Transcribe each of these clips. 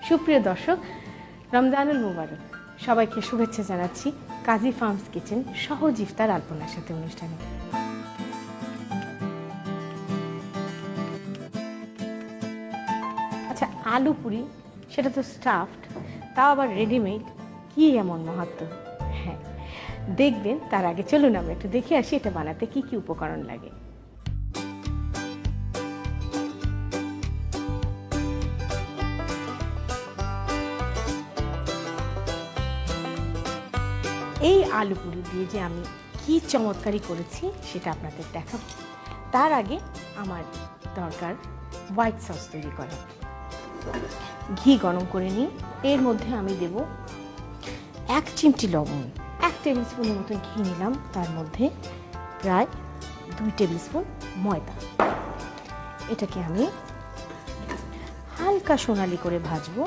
সুপ্রিয় দর্শক, রমজানুল মুবারক। সবাইকে শুভেচ্ছা জানাচ্ছি কাজী ফার্মস কিচেন সহজ ইফতার আলপনার সাথে অনুষ্ঠানে। আচ্ছা, আলু পুরি সেটা তো স্টাফড, তাও আবার রেডিমেড, কি এমন মাহাত্ম্য? হ্যাঁ, দেখবেন। তার আগে চলুন আমরা একটু দেখে আসি এটা বানাতে কি কি উপকরণ লাগে। এই আলু পুরি দিয়ে যে আমি কি চমৎকারই করেছি সেটা আপনাদের দেখাবো। তার আগে আমার দরকার হোয়াইট সস তৈরি করা। ঘি গরম করে নিই, এর মধ্যে আমি দেব 1 চিমটি লবণ, 1 টেবিল স্পুনের মতন ঘি নিলাম, তার মধ্যে প্রায় 2 টেবিল স্পুন ময়দা। এটাকে আমি হালকা সোনালি করে ভাজবো।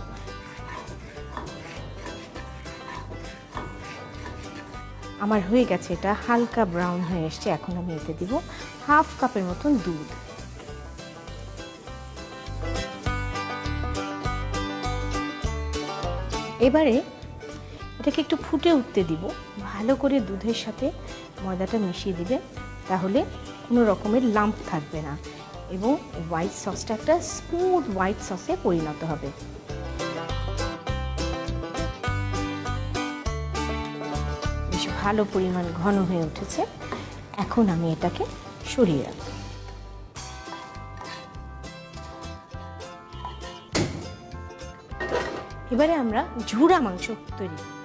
আমার হয়ে গেছে, এটা হালকা ব্রাউন হয়ে এসছে। এখন আমি এতে দিব 1/2 কাপের মতন দুধ। এবারে এটাকে একটু ফুটে উঠতে দিব। ভালো করে দুধের সাথে ময়দাটা মিশিয়ে দিবেন, তাহলে কোনো রকমের লাম্প থাকবে না এবং হোয়াইট সসটা একটা স্মুথ হোয়াইট সসে পরিণত হবে। ভালো পরিমাণ ঘন হয়ে উঠেছে। এখন আমি এটাকে সরিয়ে রাখব। এবারে আমরা ঝুরা মাংস তৈরি করব।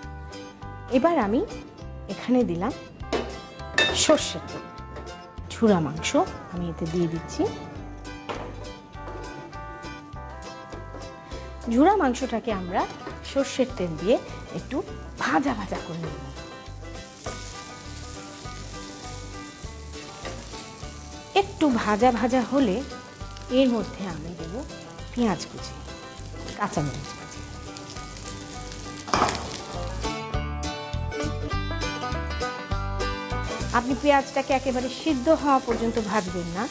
এবার আমি এখানে দিলাম সর্ষের তেল। ঝুরা মাংস আমি এতে দিয়ে দিচ্ছি। ঝুরা মাংসটাকে আমরা সর্ষের তেল দিয়ে একটু ভাজা ভাজা করে নেব। একটু ভাজা ভাজা হলে এর মধ্যে আমি দেব পেঁয়াজ কুচি, কাঁচামরিচ কুচি। আপনি পেঁয়াজটাকে একেবারে সিদ্ধ হওয়া পর্যন্ত ভাজবেন না,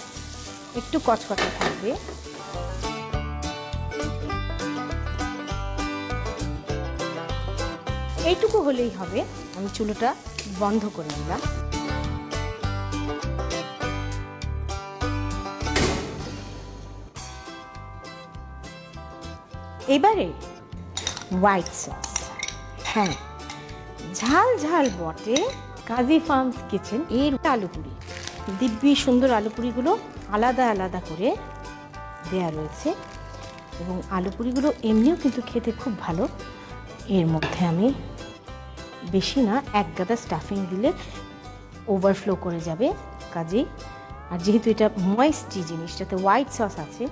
একটু কচকচে থাকবে। এইটুকু হলেই হবে। আমি চুলোটা বন্ধ করে দিলাম। এবারে হোয়াইট সস। হ্যাঁ, ঝাল ঝাল বটে, কাজী ফার্মস কিচেন এর আলু পুরি। দিব্যি সুন্দর আলু পুরিগুলো আলাদা আলাদা করে দেয়া রয়েছে এবং আলু পুরিগুলো এমনিও কিন্তু খেতে খুব ভালো। এর মধ্যে আমি বেশি না, 1 গাদা স্টাফিং দিলে ওভারফ্লো করে যাবে কাজেই। আর যেহেতু এটা ময়েস্টি জিনিসটাতে হোয়াইট সস আছে,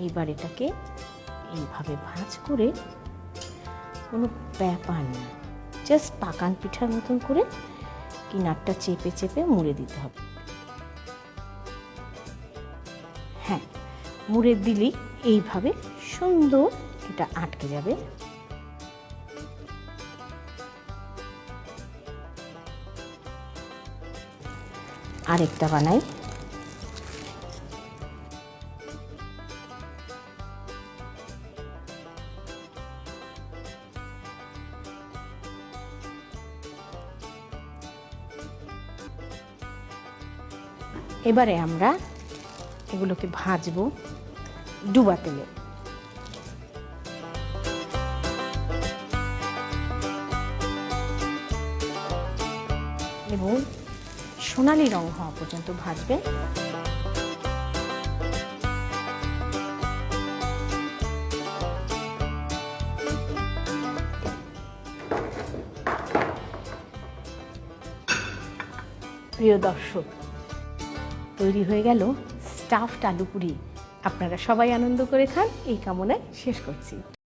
এইবার এটাকে এইভাবে ভাঁজ করে, কোনো ব্যাপার না, জাস্ট পাকান পিঠার মতন করে কিনারটা চেপে চেপে মুড়ে দিতে হবে। হ্যাঁ, মুড়ে দিলেই এইভাবে সুন্দর এটা আটকে যাবে। আরেকটা বানাই। এবারে আমরা এগুলোকে ভাজবো ডুবা তেলে। এবং সোনালি রং হওয়া পর্যন্ত ভাজবেন। প্রিয় দর্শক, তৈরি হয়ে গেল স্টাফড আলু পুরি। আপনারা সবাই আনন্দ করে খান এই কামনায় শেষ করছি।